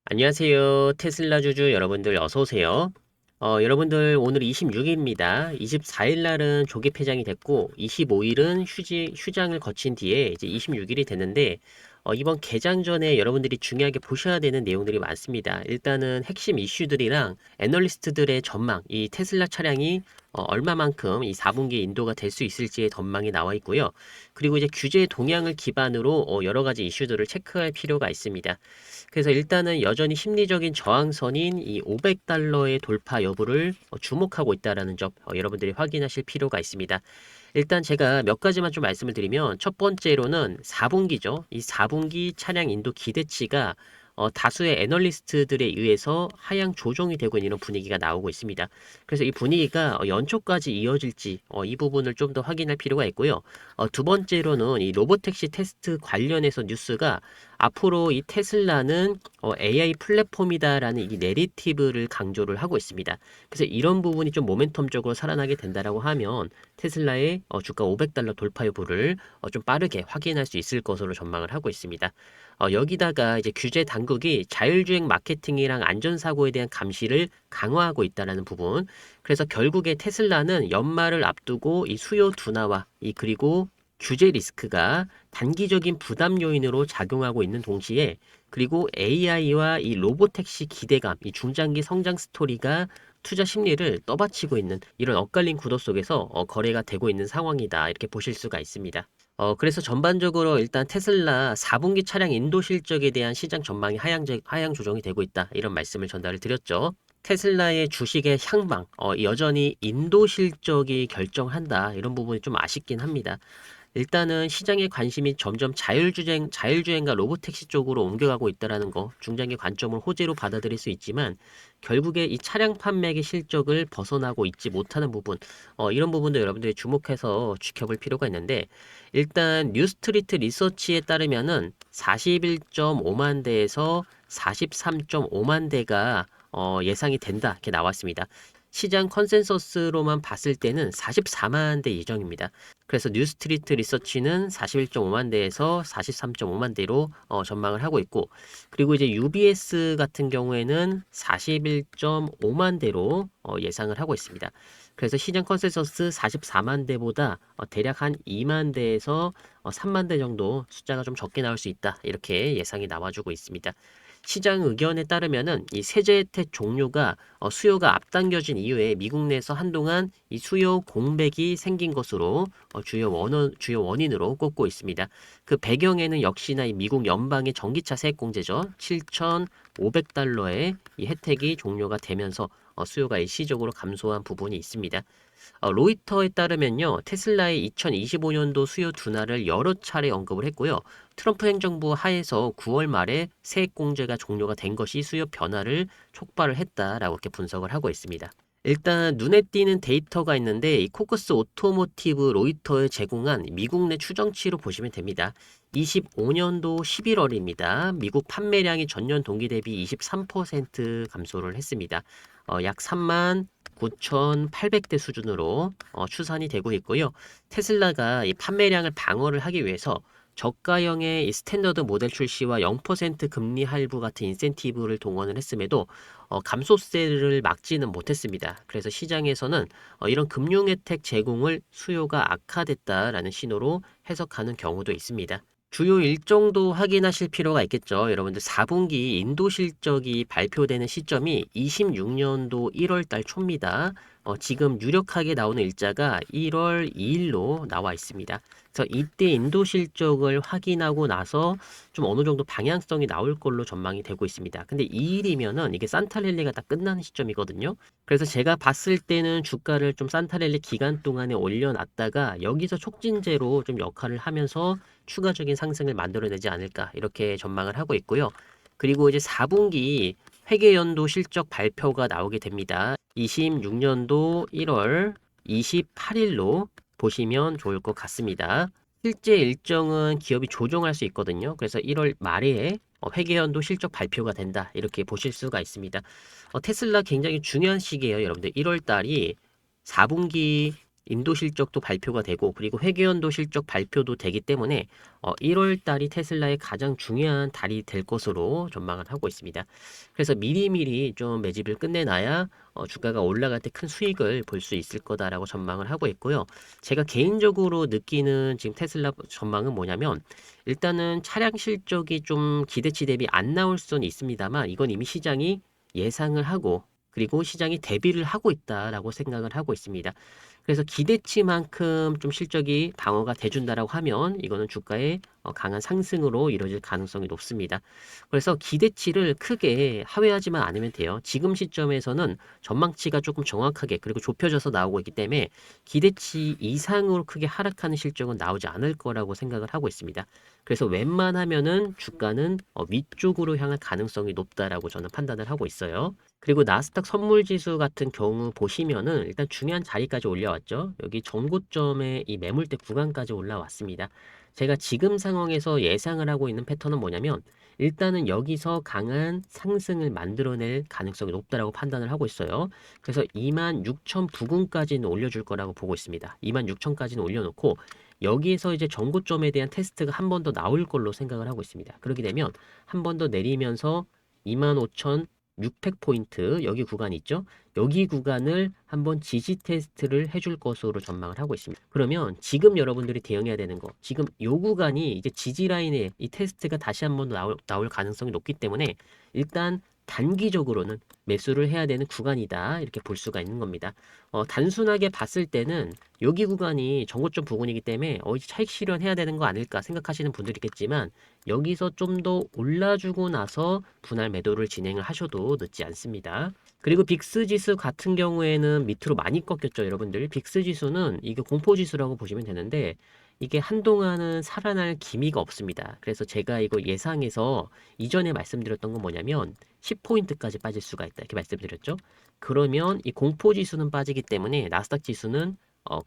안녕하세요. 테슬라 주주 여러분들 어서 오세요. 여러분들 오늘 26일입니다. 24일 날은 조기 폐장이 됐고 25일은 휴장을 거친 뒤에 이제 26일이 됐는데 이번 개장 전에 여러분들이 중요하게 보셔야 되는 내용들이 많습니다. 일단은 핵심 이슈들이랑 애널리스트들의 전망, 이 테슬라 차량이 얼마만큼 이 4분기 인도가 될 수 있을지의 전망이 나와 있고요. 그리고 이제 규제 동향을 기반으로 여러 가지 이슈들을 체크할 필요가 있습니다. 그래서 일단은 여전히 심리적인 저항선인 이 500달러의 돌파 여부를 주목하고 있다라는 점 여러분들이 확인하실 필요가 있습니다. 일단 제가 몇 가지만 좀 말씀을 드리면 첫 번째로는 4분기죠. 이 4분기 차량 인도 기대치가 다수의 애널리스트들에 의해서 하향 조정이 되고 있는 이런 분위기가 나오고 있습니다. 그래서 이 분위기가 연초까지 이어질지 이 부분을 좀 더 확인할 필요가 있고요. 두 번째로는 이 로보택시 테스트 관련해서 뉴스가 앞으로 이 테슬라는 AI 플랫폼이다라는 이 내리티브를 강조를 하고 있습니다. 그래서 이런 부분이 좀 모멘텀적으로 살아나게 된다라고 하면 테슬라의 주가 500달러 돌파 여부를 좀 빠르게 확인할 수 있을 것으로 전망을 하고 있습니다. 여기다가 이제 규제 당국이 자율주행 마케팅이랑 안전사고에 대한 감시를 강화하고 있다라는 부분. 그래서 결국에 테슬라는 연말을 앞두고 이 수요 둔화와 그리고 규제 리스크가 단기적인 부담 요인으로 작용하고 있는 동시에 그리고 AI와 이 로보택시 기대감, 이 중장기 성장 스토리가 투자 심리를 떠받치고 있는 이런 엇갈린 구도 속에서 거래가 되고 있는 상황이다. 이렇게 보실 수가 있습니다. 그래서 전반적으로 일단 테슬라 4분기 차량 인도 실적에 대한 시장 전망이 하향 조정이 되고 있다. 이런 말씀을 전달을 드렸죠. 테슬라의 주식의 향방, 여전히 인도 실적이 결정한다. 이런 부분이 좀 아쉽긴 합니다. 일단은 시장의 관심이 점점 자율주행과 로보택시 쪽으로 옮겨가고 있다는 거, 중장기 관점을 호재로 받아들일 수 있지만, 결국에 이 차량 판매의 실적을 벗어나고 있지 못하는 부분, 이런 부분도 여러분들이 주목해서 지켜볼 필요가 있는데, 일단 뉴스트리트 리서치에 따르면은 41.5만 대에서 43.5만 대가 예상이 된다. 이렇게 나왔습니다. 시장 컨센서스로만 봤을 때는 44만 대 예정입니다. 그래서 뉴스트리트 리서치는 41.5만 대에서 43.5만 대로 전망을 하고 있고, 그리고 이제 UBS 같은 경우에는 41.5만 대로 예상을 하고 있습니다. 그래서 시장 컨센서스 44만 대보다 대략 한 2만 대에서 3만 대 정도 숫자가 좀 적게 나올 수 있다. 이렇게 예상이 나와주고 있습니다. 시장 의견에 따르면은 이 세제 혜택 종료가 수요가 앞당겨진 이후에 미국 내에서 한동안 이 수요 공백이 생긴 것으로 주요 원인으로 꼽고 있습니다. 그 배경에는 역시나 이 미국 연방의 전기차 세액 공제죠. 7,500달러의 이 혜택이 종료가 되면서 수요가 일시적으로 감소한 부분이 있습니다. 로이터에 따르면요, 테슬라의 2025년도 수요 둔화를 여러 차례 언급을 했고요. 트럼프 행정부 하에서 9월 말에 세액 공제가 종료가 된 것이 수요 변화를 촉발을 했다라고 이렇게 분석을 하고 있습니다. 일단 눈에 띄는 데이터가 있는데 이 코커스 오토모티브 로이터에 제공한 미국 내 추정치로 보시면 됩니다. 25년도 11월입니다. 미국 판매량이 전년 동기 대비 23% 감소를 했습니다. 약 3만 9,800대 수준으로 추산이 되고 있고요. 테슬라가 이 판매량을 방어를 하기 위해서 저가형의 이 스탠더드 모델 출시와 0% 금리 할부 같은 인센티브를 동원을 했음에도 감소세를 막지는 못했습니다. 그래서 시장에서는 이런 금융 혜택 제공을 수요가 악화됐다라는 신호로 해석하는 경우도 있습니다. 주요 일정도 확인하실 필요가 있겠죠. 여러분들 4분기 인도 실적이 발표되는 시점이 26년도 1월 달 초입니다. 지금 유력하게 나오는 일자가 1월 2일로 나와 있습니다. 그래서 이때 인도 실적을 확인하고 나서 좀 어느 정도 방향성이 나올 걸로 전망이 되고 있습니다. 근데 2일이면은 이게 산타랠리가 다 끝나는 시점이거든요. 그래서 제가 봤을 때는 주가를 좀 산타랠리 기간 동안에 올려놨다가 여기서 촉진제로 좀 역할을 하면서 추가적인 상승을 만들어내지 않을까 이렇게 전망을 하고 있고요. 그리고 이제 4분기 회계연도 실적 발표가 나오게 됩니다. 26년도 1월 28일로 보시면 좋을 것 같습니다. 실제 일정은 기업이 조정할 수 있거든요. 그래서 1월 말에 회계연도 실적 발표가 된다. 이렇게 보실 수가 있습니다. 테슬라 굉장히 중요한 시기예요. 여러분들 1월 달이 4분기 인도 실적도 발표가 되고 그리고 회계연도 실적 발표도 되기 때문에 1월 달이 테슬라의 가장 중요한 달이 될 것으로 전망을 하고 있습니다. 그래서 미리미리 좀 매집을 끝내놔야 주가가 올라갈 때 큰 수익을 볼 수 있을 거다라고 전망을 하고 있고요. 제가 개인적으로 느끼는 지금 테슬라 전망은 뭐냐면 일단은 차량 실적이 좀 기대치 대비 안 나올 수는 있습니다만 이건 이미 시장이 예상을 하고 그리고 시장이 대비를 하고 있다라고 생각을 하고 있습니다. 그래서 기대치만큼 좀 실적이 방어가 돼준다라고 하면 이거는 주가의 강한 상승으로 이루어질 가능성이 높습니다. 그래서 기대치를 크게 하회하지만 않으면 돼요. 지금 시점에서는 전망치가 조금 정확하게 그리고 좁혀져서 나오고 있기 때문에 기대치 이상으로 크게 하락하는 실적은 나오지 않을 거라고 생각을 하고 있습니다. 그래서 웬만하면은 주가는 위쪽으로 향할 가능성이 높다라고 저는 판단을 하고 있어요. 그리고 나스닥 선물 지수 같은 경우 보시면은 일단 중요한 자리까지 올려왔죠. 여기 전고점의 이 매물대 구간까지 올라왔습니다. 제가 지금 상황에서 예상을 하고 있는 패턴은 뭐냐면 일단은 여기서 강한 상승을 만들어낼 가능성이 높다라고 판단을 하고 있어요. 그래서 26,000 부근까지는 올려줄 거라고 보고 있습니다. 26,000까지는 올려놓고 여기에서 이제 전고점에 대한 테스트가 한 번 더 나올 걸로 생각을 하고 있습니다. 그렇게 되면 한 번 더 내리면서 25,600포인트 여기 구간 있죠? 여기 구간을 한번 지지 테스트를 해줄 것으로 전망을 하고 있습니다. 그러면 지금 여러분들이 대응해야 되는 거 지금 요 구간이 이제 지지 라인에 이 테스트가 다시 한번 나올 가능성이 높기 때문에 일단 단기적으로는 매수를 해야 되는 구간이다 이렇게 볼 수가 있는 겁니다. 단순하게 봤을 때는 여기 구간이 정고점 부근이기 때문에 이제 차익 실현해야 되는 거 아닐까 생각하시는 분들이겠지만 여기서 좀 더 올라주고 나서 분할 매도를 진행을 하셔도 늦지 않습니다. 그리고 빅스 지수 같은 경우에는 밑으로 많이 꺾였죠, 여러분들. 빅스 지수는 이게 공포 지수라고 보시면 되는데 이게 한동안은 살아날 기미가 없습니다. 그래서 제가 이거 예상해서 이전에 말씀드렸던 건 뭐냐면 10포인트까지 빠질 수가 있다. 이렇게 말씀드렸죠. 그러면 이 공포 지수는 빠지기 때문에 나스닥 지수는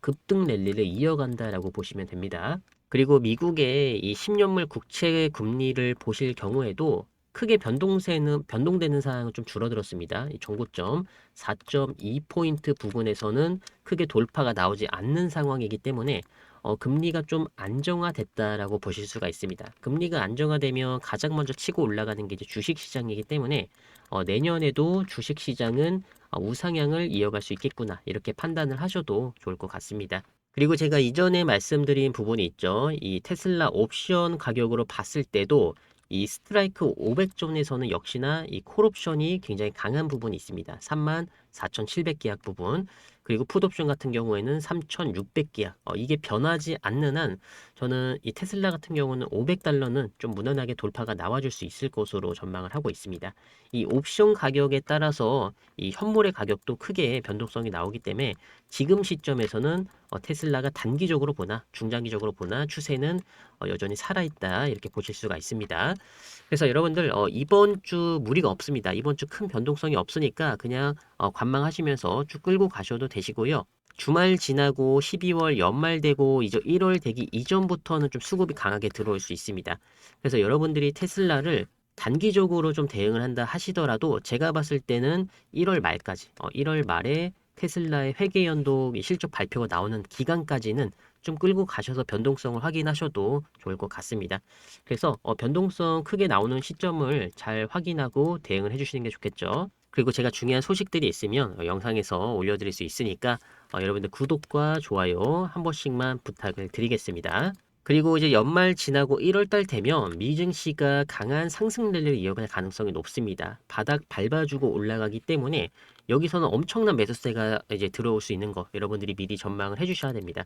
급등 랠리를 이어간다라고 보시면 됩니다. 그리고 미국의 이 10년물 국채 금리를 보실 경우에도 크게 변동되는 사항은 좀 줄어들었습니다. 이 정고점 4.2포인트 부근에서는 크게 돌파가 나오지 않는 상황이기 때문에 금리가 좀 안정화됐다라고 보실 수가 있습니다. 금리가 안정화되면 가장 먼저 치고 올라가는 게 이제 주식시장이기 때문에 내년에도 주식시장은 우상향을 이어갈 수 있겠구나 이렇게 판단을 하셔도 좋을 것 같습니다. 그리고 제가 이전에 말씀드린 부분이 있죠. 이 테슬라 옵션 가격으로 봤을 때도 이 스트라이크 500존에서는 역시나 이 콜옵션이 굉장히 강한 부분이 있습니다. 34,700계약 부분. 그리고 풋옵션 같은 경우에는 3,600계약. 이게 변하지 않는 한 저는 이 테슬라 같은 경우는 500달러는 좀 무난하게 돌파가 나와줄 수 있을 것으로 전망을 하고 있습니다. 이 옵션 가격에 따라서 이 현물의 가격도 크게 변동성이 나오기 때문에 지금 시점에서는 테슬라가 단기적으로 보나 중장기적으로 보나 추세는 여전히 살아있다 이렇게 보실 수가 있습니다. 그래서 여러분들 이번 주 무리가 없습니다. 이번 주 큰 변동성이 없으니까 그냥 관망하시면서 쭉 끌고 가셔도 되시고요. 주말 지나고 12월 연말 되고 이제 1월 되기 이전부터는 좀 수급이 강하게 들어올 수 있습니다. 그래서 여러분들이 테슬라를 단기적으로 좀 대응을 한다 하시더라도 제가 봤을 때는 1월 말까지, 1월 말에 테슬라의 회계연도 실적 발표가 나오는 기간까지는 좀 끌고 가셔서 변동성을 확인하셔도 좋을 것 같습니다. 그래서 변동성 크게 나오는 시점을 잘 확인하고 대응을 해주시는 게 좋겠죠. 그리고 제가 중요한 소식들이 있으면 영상에서 올려드릴 수 있으니까 여러분들 구독과 좋아요 한 번씩만 부탁을 드리겠습니다. 그리고 이제 연말 지나고 1월달 되면 미증시가 강한 상승 랠리를 이어갈 가능성이 높습니다. 바닥 밟아주고 올라가기 때문에 여기서는 엄청난 매수세가 이제 들어올 수 있는 거 여러분들이 미리 전망을 해주셔야 됩니다.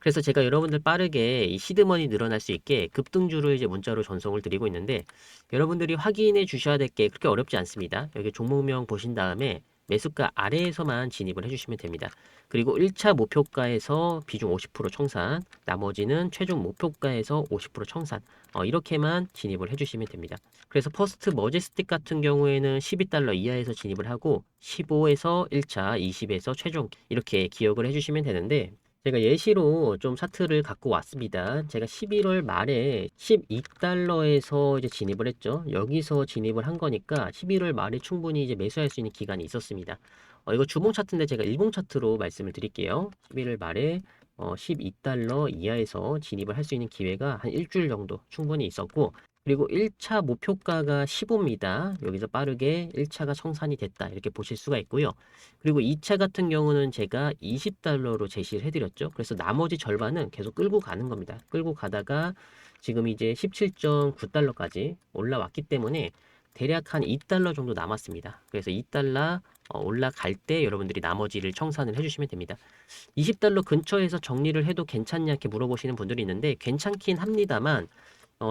그래서 제가 여러분들 빠르게 이 시드머니 늘어날 수 있게 급등주를 이제 문자로 전송을 드리고 있는데 여러분들이 확인해 주셔야 될 게 그렇게 어렵지 않습니다. 여기 종목명 보신 다음에 매수가 아래에서만 진입을 해주시면 됩니다. 그리고 1차 목표가에서 비중 50% 청산, 나머지는 최종 목표가에서 50% 청산, 이렇게만 진입을 해주시면 됩니다. 그래서 퍼스트 머제스틱 같은 경우에는 12달러 이하에서 진입을 하고 15에서 1차, 20에서 최종 이렇게 기억을 해주시면 되는데 제가 예시로 좀 차트를 갖고 왔습니다. 제가 11월 말에 12달러에서 이제 진입을 했죠. 여기서 진입을 한 거니까 11월 말에 충분히 이제 매수할 수 있는 기간이 있었습니다. 이거 주봉 차트인데 제가 일봉 차트로 말씀을 드릴게요. 11월 말에 12달러 이하에서 진입을 할 수 있는 기회가 한 일주일 정도 충분히 있었고, 그리고 1차 목표가가 15입니다. 여기서 빠르게 1차가 청산이 됐다. 이렇게 보실 수가 있고요. 그리고 2차 같은 경우는 제가 20달러로 제시를 해드렸죠. 그래서 나머지 절반은 계속 끌고 가는 겁니다. 끌고 가다가 지금 이제 17.9달러까지 올라왔기 때문에 대략 한 2달러 정도 남았습니다. 그래서 2달러 올라갈 때 여러분들이 나머지를 청산을 해주시면 됩니다. 20달러 근처에서 정리를 해도 괜찮냐 이렇게 물어보시는 분들이 있는데 괜찮긴 합니다만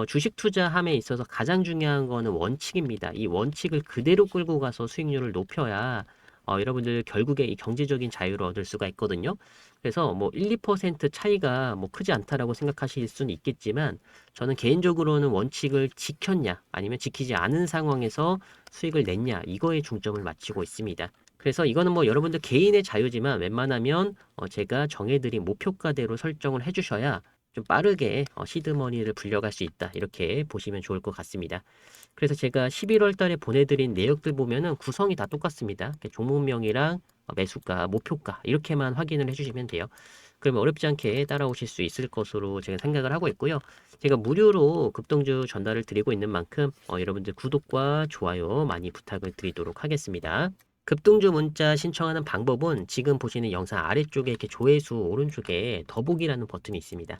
주식 투자함에 있어서 가장 중요한 거는 원칙입니다. 이 원칙을 그대로 끌고 가서 수익률을 높여야 여러분들 결국에 이 경제적인 자유를 얻을 수가 있거든요. 그래서 뭐 1, 2% 차이가 뭐 크지 않다라고 생각하실 수는 있겠지만 저는 개인적으로는 원칙을 지켰냐 아니면 지키지 않은 상황에서 수익을 냈냐 이거에 중점을 맞추고 있습니다. 그래서 이거는 뭐 여러분들 개인의 자유지만 웬만하면 제가 정해드린 목표가대로 설정을 해주셔야 좀 빠르게 시드머니를 불려갈 수 있다. 이렇게 보시면 좋을 것 같습니다. 그래서 제가 11월 달에 보내드린 내역들 보면은 구성이 다 똑같습니다. 이렇게 종목명이랑 매수가, 목표가 이렇게만 확인을 해주시면 돼요. 그러면 어렵지 않게 따라오실 수 있을 것으로 제가 생각을 하고 있고요. 제가 무료로 급등주 전달을 드리고 있는 만큼 여러분들 구독과 좋아요 많이 부탁을 드리도록 하겠습니다. 급등주 문자 신청하는 방법은 지금 보시는 영상 아래쪽에 이렇게 조회수 오른쪽에 더보기라는 버튼이 있습니다.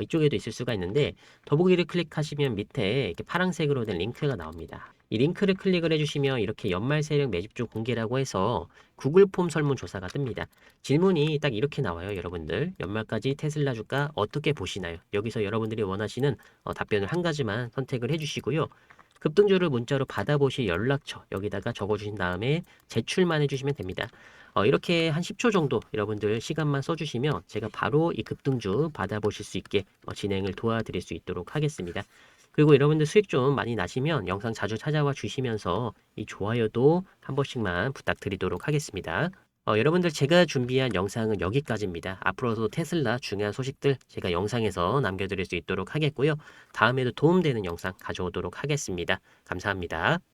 이쪽에도 있을 수가 있는데 더보기를 클릭하시면 밑에 이렇게 파란색으로 된 링크가 나옵니다. 이 링크를 클릭을 해주시면 이렇게 연말 세력 매집주 공개라고 해서 구글 폼 설문조사가 뜹니다. 질문이 딱 이렇게 나와요, 여러분들. 연말까지 테슬라 주가 어떻게 보시나요? 여기서 여러분들이 원하시는 답변을 한 가지만 선택을 해주시고요. 급등주를 문자로 받아보실 연락처 여기다가 적어주신 다음에 제출만 해주시면 됩니다. 이렇게 한 10초 정도 여러분들 시간만 써주시면 제가 바로 이 급등주 받아보실 수 있게 진행을 도와드릴 수 있도록 하겠습니다. 그리고 여러분들 수익 좀 많이 나시면 영상 자주 찾아와 주시면서 이 좋아요도 한 번씩만 부탁드리도록 하겠습니다. 여러분들 제가 준비한 영상은 여기까지입니다. 앞으로도 테슬라 중요한 소식들 제가 영상에서 남겨드릴 수 있도록 하겠고요. 다음에도 도움되는 영상 가져오도록 하겠습니다. 감사합니다.